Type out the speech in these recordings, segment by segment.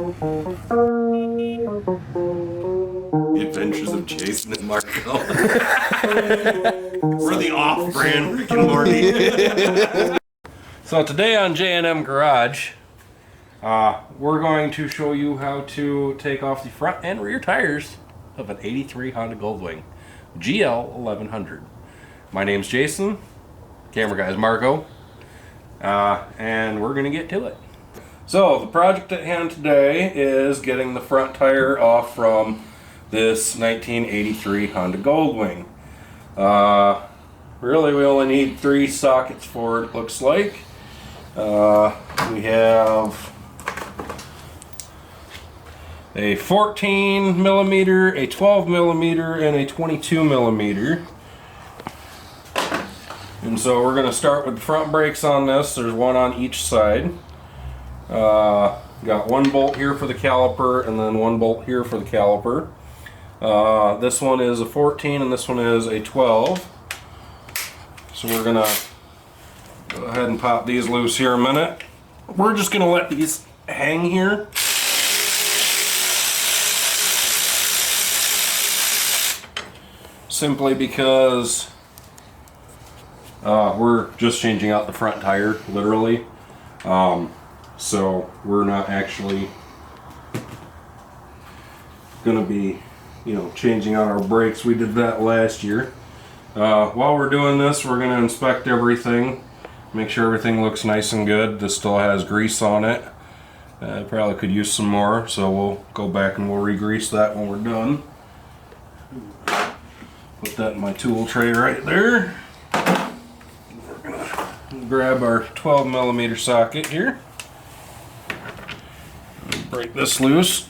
The Adventures of Jason and Marco. We're the off-brand Rick and Morty. So today on J&M Garage, we're going to show you how to take off the front and rear tires of an 83 Honda Goldwing GL 1100. My name's Jason, camera guy's Marco, and we're going to get to it. So the project at hand today is getting the front tire off from this 1983 Honda Goldwing. Really we only need 3 sockets for it, it looks like. We have a 14 millimeter, a 12 millimeter, and a 22 millimeter. And so we're going to start with the front brakes on this. There's one on each side. Got one bolt here for the caliper and then one bolt here for the caliper. This one is a 14 and this one is a 12. So we're going to go ahead and pop these loose here a minute. We're just going to let these hang here. Simply because we're just changing out the front tire, literally. So we're not actually going to be, changing out our brakes. We did that last year. While we're doing this, we're going to inspect everything. Make sure everything looks nice and good. This still has grease on it. Probably could use some more, so we'll go back and we'll re-grease that when we're done. Put that in my tool tray right there. We're going to grab our 12 millimeter socket here. Break this loose.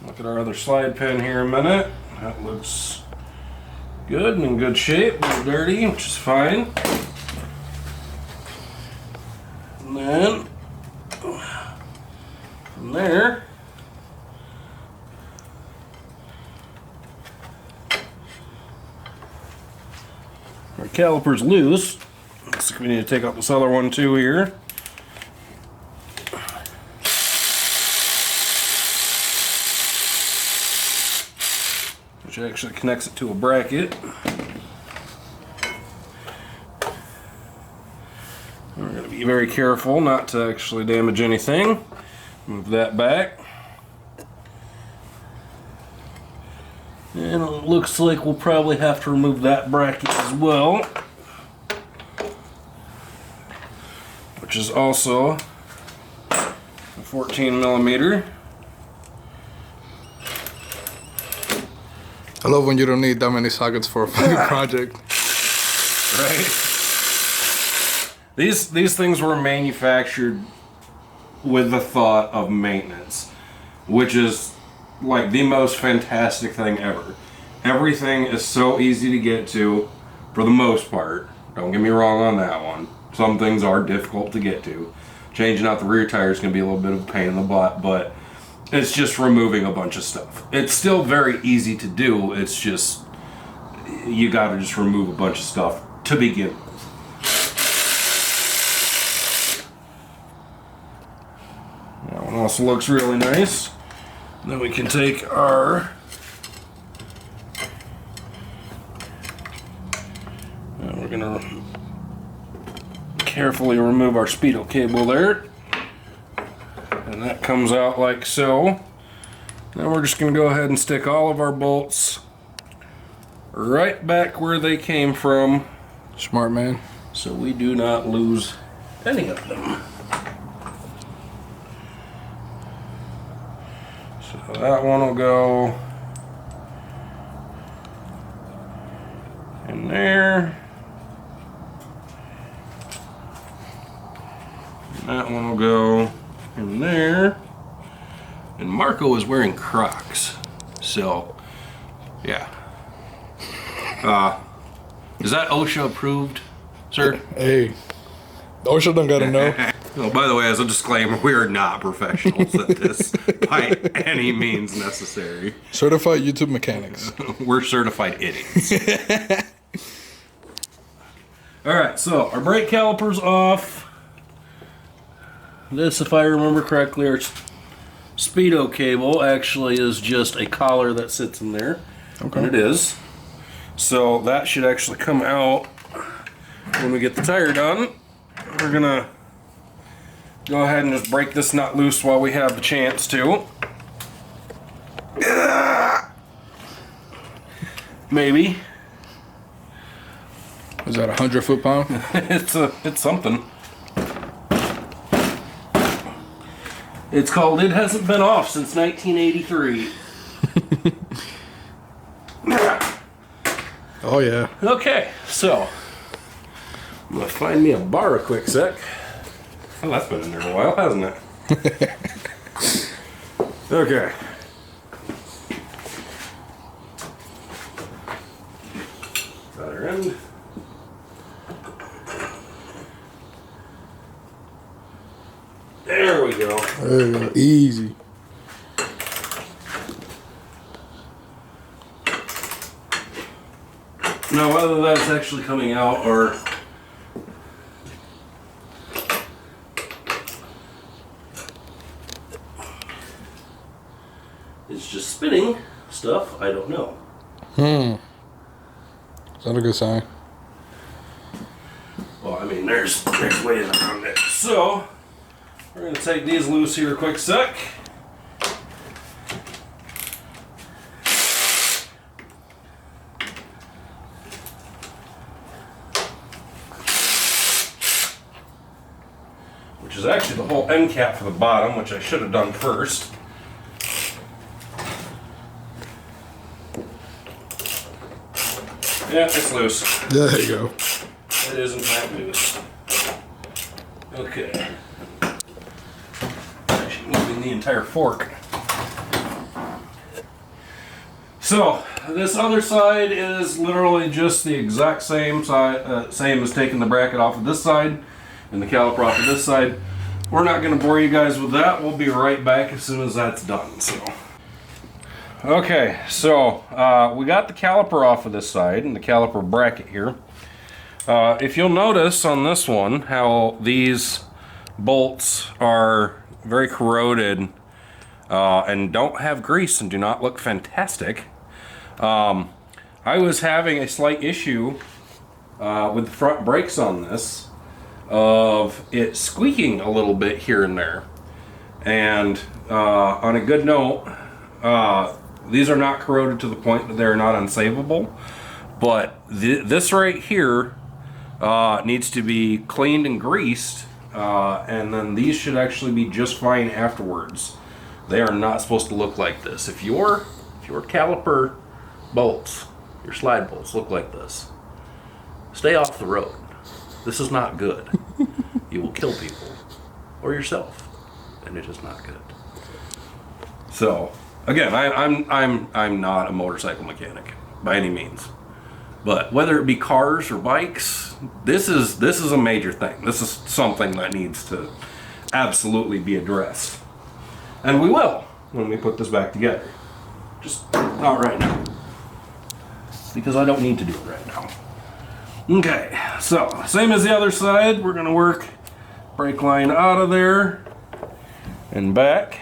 Look at our other slide pin here a minute. That looks good and in good shape. A little dirty, which is fine. And then from there, our caliper's loose. Looks like we need to take out this other one too here. Which actually connects it to a bracket. We're going to be very careful not to actually damage anything. Move that back. And it looks like we'll probably have to remove that bracket as well. Which is also a 14 millimeter. I love when you don't need that many sockets for a funny project. Right? These things were manufactured with the thought of maintenance, which is like the most fantastic thing ever. Everything is so easy to get to for the most part. Don't get me wrong on that one. Some things are difficult to get to. Changing out the rear tire is going to be a little bit of a pain in the butt, but it's just removing a bunch of stuff. It's still very easy to do. It's just, you got to just remove a bunch of stuff to begin with. That one also looks really nice. Then we can take our we're going to carefully remove our speedo cable there. And that comes out like so. Now we're just going to go ahead and stick all of our bolts right back where they came from. Smart man. So we do not lose any of them. So that one will go in there. And that one will go in there. And Marco is wearing Crocs. So, yeah. Is that OSHA approved, sir? Hey, OSHA don't gotta know. Oh, by the way, as a disclaimer, we are not professionals at this by any means necessary. Certified YouTube mechanics. We're certified idiots. Alright, so our brake caliper's off. This, if I remember correctly, our speedo cable actually is just a collar that sits in there. Okay. And it is. So that should actually come out when we get the tire done. We're gonna go ahead and just break this nut loose while we have the chance to. Maybe. Is that 100 foot-pound? It's something. It's called It Hasn't Been Off Since 1983. Oh yeah. Okay, so I'm gonna find me a bar a quick sec. Oh, that's been in there a while, hasn't it? Okay. Other end. There we go. There you go. Easy. Now, whether that's actually coming out or it's just spinning stuff, I don't know. Is that a good sign? Well, I mean, there's ways around it. So, we're going to take these loose here a quick sec. Which is actually the whole end cap for the bottom, which I should have done first. Yeah, it's loose. There you go. It is in fact loose. Okay. Actually moving the entire fork. So, this other side is literally just the exact same side, same as taking the bracket off of this side and the caliper off of this side. We're not going to bore you guys with that. We'll be right back as soon as that's done. So, okay, so we got the caliper off of this side and the caliper bracket here. If you'll notice on this one how these bolts are very corroded and don't have grease and do not look fantastic. I was having a slight issue with the front brakes on this of it squeaking a little bit here and there. And on a good note, these are not corroded to the point that they're not unsavable, but this right here needs to be cleaned and greased, and then these should actually be just fine afterwards. They are not supposed to look like this. If your caliper bolts, your slide bolts look like this, stay off the road. This is not good. You will kill people or yourself, and it is not good. So again, I'm not a motorcycle mechanic by any means, but whether it be cars or bikes, this is a major thing. This is something that needs to absolutely be addressed, and we will when we put this back together. Just not right now, because I don't need to do it right now. Okay, so same as the other side, we're gonna work brake line out of there and back.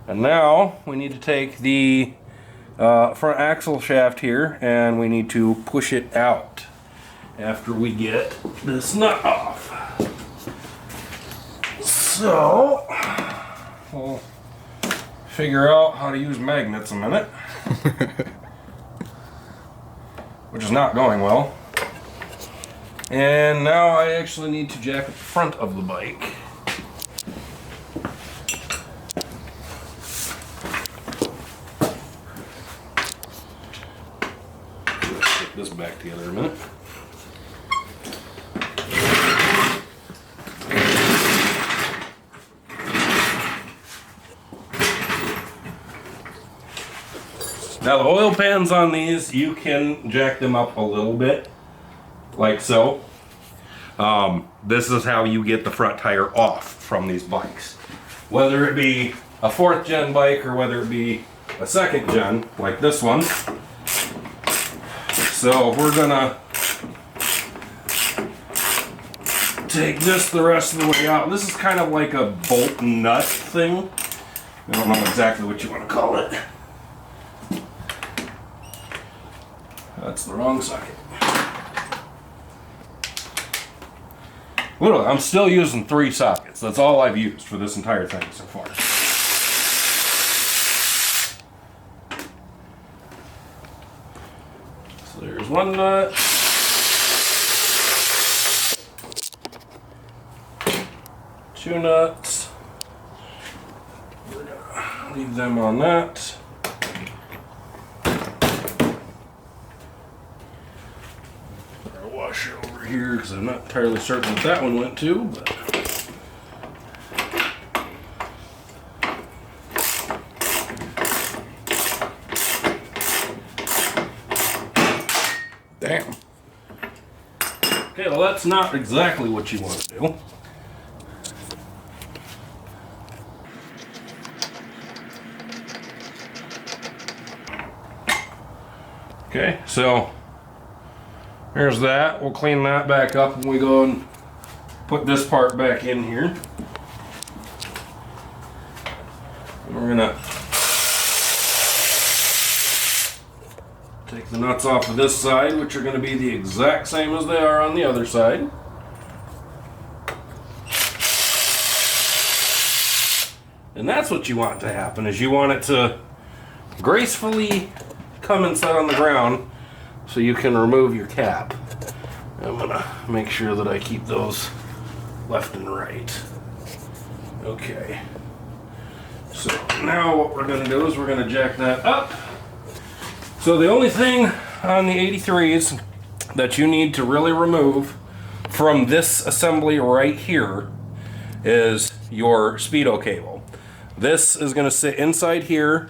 And now we need to take the front axle shaft here and we need to push it out after we get this nut off. So we'll figure out how to use magnets in a minute, which is not going well. And now I actually need to jack up the front of the bike. Let's get this back together in a minute. Now the oil pans on these, you can jack them up a little bit, like so. This is how you get the front tire off from these bikes. Whether it be a 4th gen bike or whether it be a 2nd gen, like this one. So we're gonna take this the rest of the way out. This is kind of like a bolt nut thing. I don't know exactly what you want to call it. That's the wrong socket. Literally, I'm still using 3 sockets. That's all I've used for this entire thing so far. So there's one nut. 2 nuts. We're gonna leave them on that. I'll wash it over here because I'm not entirely certain what that one went to, but Damn. okay, well that's not exactly what you want to do. Okay, so there's that. We'll clean that back up when we go and put this part back in here. And we're gonna take the nuts off of this side, which are gonna be the exact same as they are on the other side. And that's what you want to happen, is you want it to gracefully come and set on the ground so you can remove your cap. I'm gonna make sure that I keep those left and right. Okay. So now what we're gonna do is we're gonna jack that up. So the only thing on the 83s that you need to really remove from this assembly right here is your speedo cable. This is gonna sit inside here,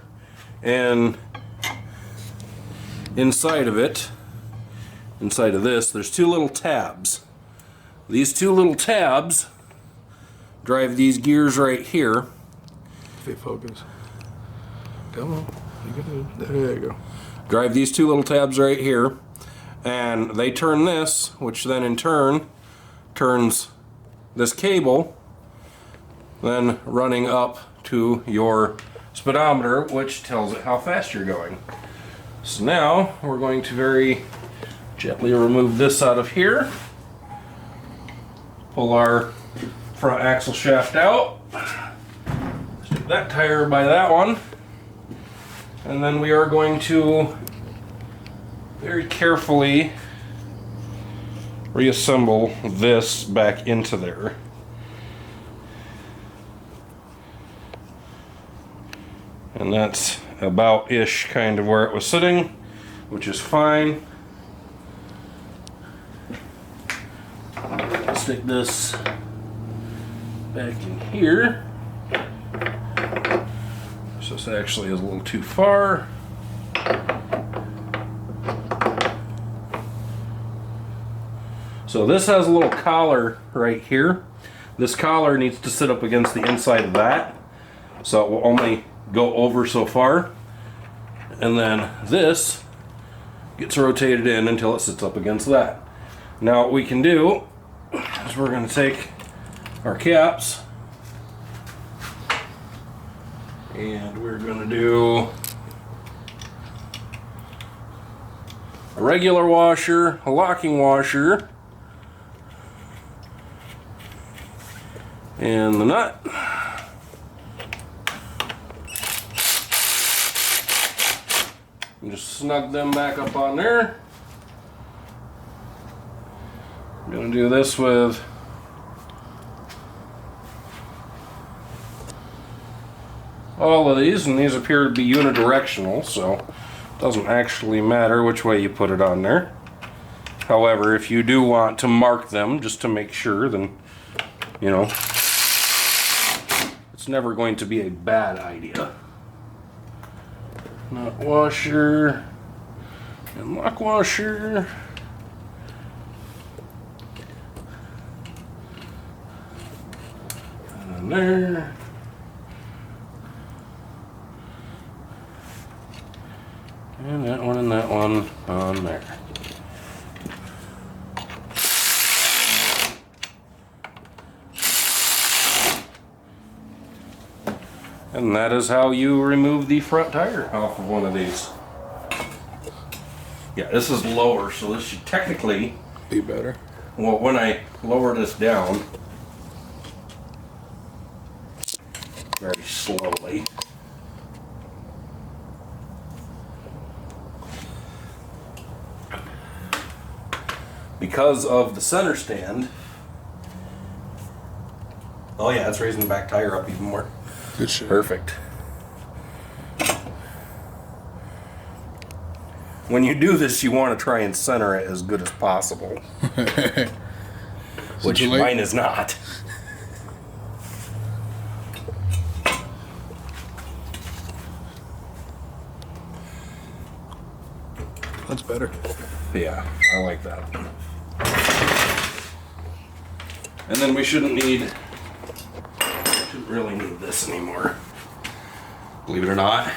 and inside of it, inside of this, there's 2 little tabs. These 2 little tabs drive these gears right here. Fit focus. Come on. You can do it. There you go. Drive these 2 little tabs right here, and they turn this, which then in turn turns this cable, then running up to your speedometer, which tells it how fast you're going. So now we're going to very gently remove this out of here. Pull our front axle shaft out. Stick that tire by that one. And then we are going to very carefully reassemble this back into there. And that's about-ish kind of where it was sitting, which is fine. Stick this back in here. So this actually is a little too far. So this has a little collar right here. This collar needs to sit up against the inside of that, so it will only go over so far. And then this gets rotated in until it sits up against that. Now what we can do is we're going to take our caps and we're going to do a regular washer, a locking washer, and the nut. And just snug them back up on there. I'm going to do this with all of these, and these appear to be unidirectional, so it doesn't actually matter which way you put it on there. However, if you do want to mark them just to make sure, then, you know, it's never going to be a bad idea. Nut washer and lock washer. And there. And that one on there. And that is how you remove the front tire off of one of these. Yeah, this is lower, so this should technically be better. Well, when I lower this down very slowly, because of the center stand. Oh yeah, it's raising the back tire up even more. Good shit. Perfect. When you do this, you want to try and center it as good as possible. Which mine is not. That's better. Yeah, I like that. And then we shouldn't really need this anymore. Believe it or not,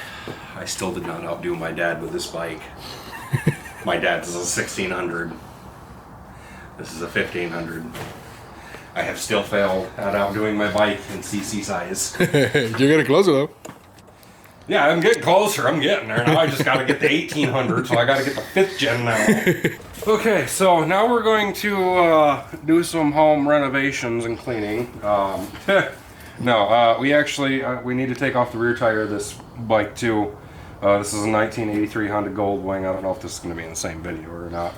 I still did not outdo my dad with this bike. My dad's is a 1600. This is a 1500. I have still failed at outdoing my bike in CC size. You're getting closer though. Yeah, I'm getting closer. I'm getting there. Now I just got to get the 1800, so I got to get the 5th gen now. Okay, so now we're going to do some home renovations and cleaning. No, we need to take off the rear tire of this bike too. This is a 1983 Honda Goldwing. I don't know if this is going to be in the same video or not.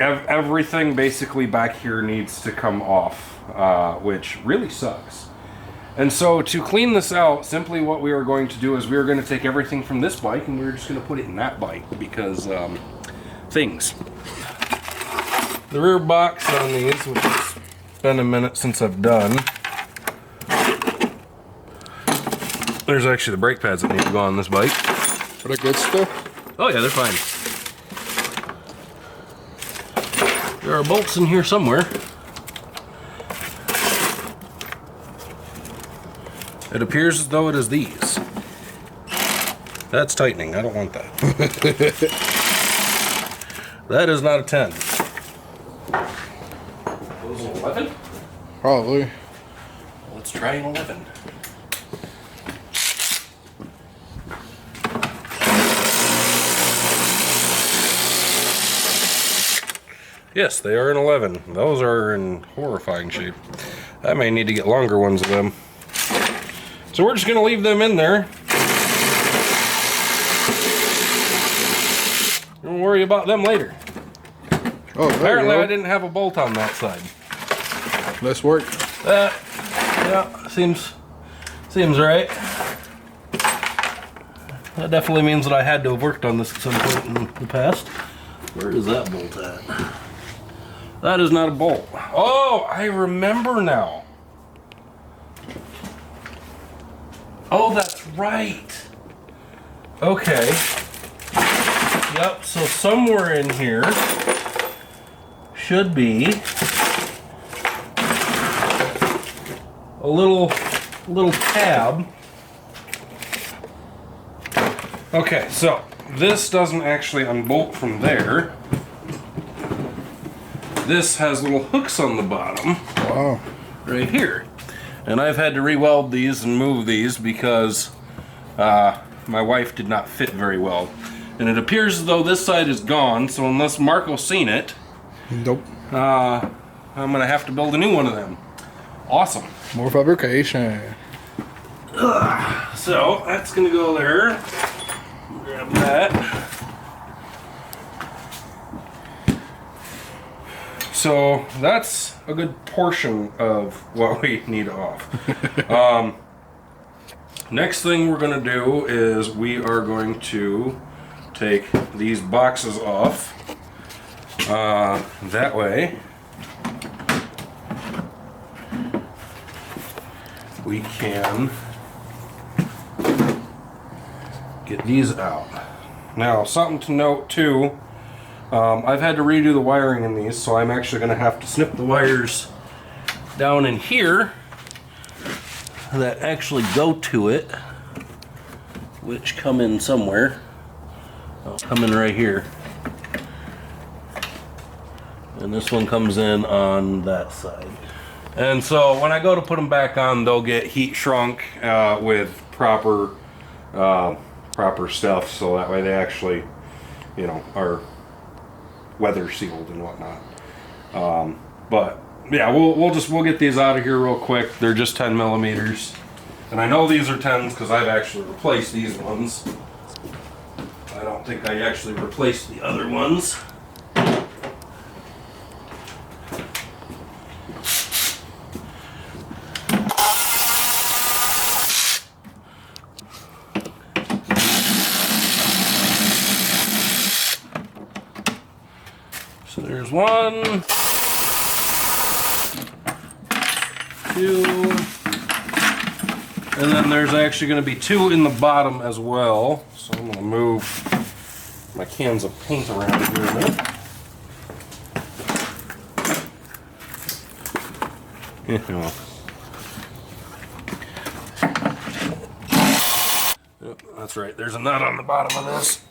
Everything basically back here needs to come off, which really sucks. And so to clean this out, simply what we are going to do is we are going to take everything from this bike and we're just going to put it in that bike because things. The rear box on these, which has been a minute since I've done. There's actually the brake pads that need to go on this bike. Are they good stuff? Oh yeah, they're fine. There are bolts in here somewhere. It appears as though it is these. That's tightening. I don't want that. That is not a 10. Those an 11? Probably. Let's try an 11. Yes, they are an 11. Those are in horrifying shape. I may need to get longer ones of them. So we're just going to leave them in there. Don't worry about them later. Oh, apparently I didn't have a bolt on that side. Less work. Yeah, seems right. That definitely means that I had to have worked on this at some point in the past. Where is that bolt at? That is not a bolt. Oh, I remember now. Oh, that's right. Okay. Yep, so somewhere in here should be a little tab. Okay, so this doesn't actually unbolt from there. This has little hooks on the bottom. Wow. Right here. And I've had to re-weld these and move these because my wife did not fit very well. And it appears as though this side is gone, so unless Marco's seen it, nope. I'm gonna have to build a new one of them. Awesome. More fabrication. So that's gonna go there. Grab that. So that's a good portion of what we need off. Next thing we're gonna do is we are going to take these boxes off. That way we can get these out. Now, something to note too, I've had to redo the wiring in these, so I'm actually going to have to snip the wires down in here that actually go to it, which come in somewhere. I'll come in right here. And this one comes in on that side. And so when I go to put them back on, they'll get heat shrunk with proper stuff, so that way they actually, are weather sealed and whatnot. But yeah, we'll get these out of here real quick. They're just 10 millimeters, and I know these are 10s because I've actually replaced these ones. I don't think I actually replaced the other ones. So there's 1, 2, and then there's actually going to be 2 in the bottom as well. So I'm going to move my cans of paint around here a minute. Yep, that's right. There's a nut on the bottom of this.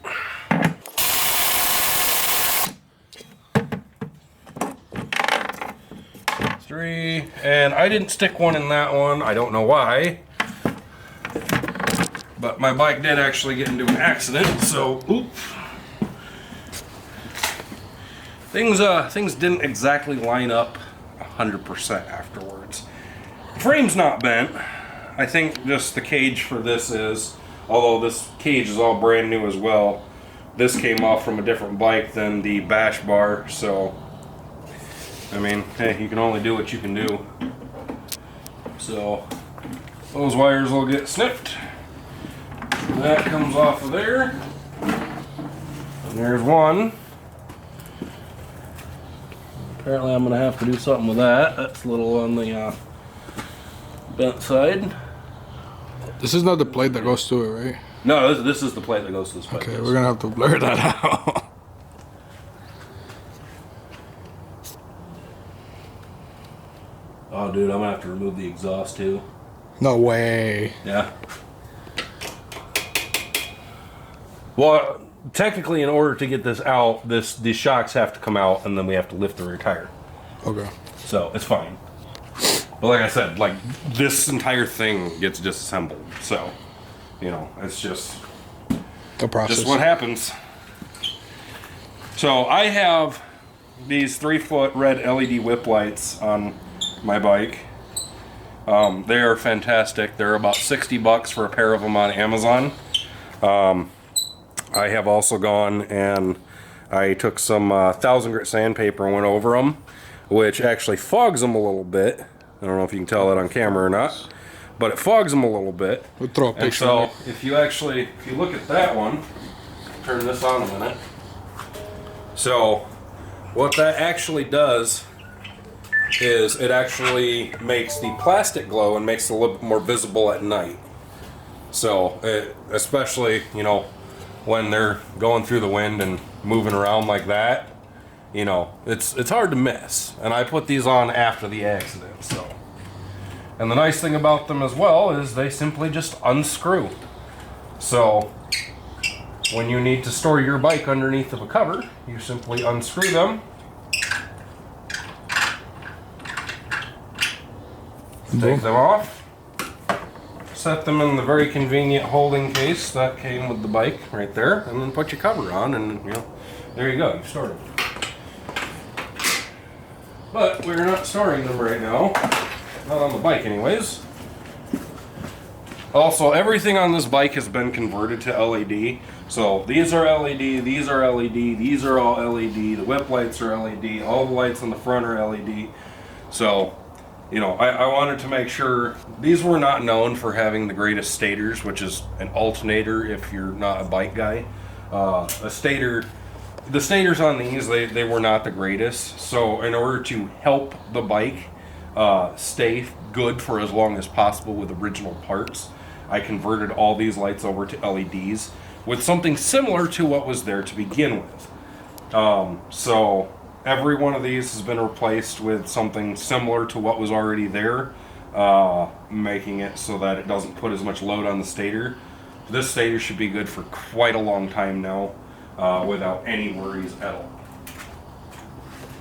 Three, and I didn't stick one in that one. I don't know why, but my bike did actually get into an accident, so things didn't exactly line up 100% afterwards. The frame's not bent. I think just the cage for this is, although this cage is all brand new as well, this came off from a different bike than the bash bar, so I mean, hey, you can only do what you can do. So those wires will get snipped. That comes off of there. And there's one. Apparently I'm gonna have to do something with that. That's a little on the bent side. This is not the plate that goes to it, right? No, this is the plate that goes to this bike. Okay, we're gonna have to blur that out. Oh, dude, I'm gonna have to remove the exhaust too. No way. Yeah. Well, technically, in order to get this out, these shocks have to come out, and then we have to lift the rear tire. Okay. So it's fine. But like I said, like this entire thing gets disassembled. So, it's just The process. what happens. So I have these 3-foot red LED whip lights on my bike. They are fantastic. They're about $60 for a pair of them on Amazon. I have also gone and I took some 1000 grit sandpaper and went over them, which actually fogs them a little bit. I don't know if you can tell that on camera or not, but it fogs them a little bit. We'll throw a And picture. so if you look at that one, turn this on a minute. So what that actually does is it actually makes the plastic glow and makes it a little bit more visible at night. So especially, when they're going through the wind and moving around like that, it's hard to miss. And I put these on after the accident. So, and the nice thing about them as well is they simply just unscrew. So when you need to store your bike underneath of a cover, you simply unscrew them. Take them off, set them in the very convenient holding case that came with the bike right there, and then put your cover on, and there you go, you've stored them. But we're not storing them right now, not on the bike anyways. Also, everything on this bike has been converted to LED. So these are LED, these are LED, these are all LED, the whip lights are LED, all the lights on the front are LED. So I wanted to make sure. These were not known for having the greatest stators, which is an alternator if you're not a bike guy. The stators on these, they were not the greatest. So in order to help the bike stay good for as long as possible with original parts, I converted all these lights over to LEDs with something similar to what was there to begin with. So every one of these has been replaced with something similar to what was already there, making it so that it doesn't put as much load on the stator. This stator should be good for quite a long time now, without any worries at all.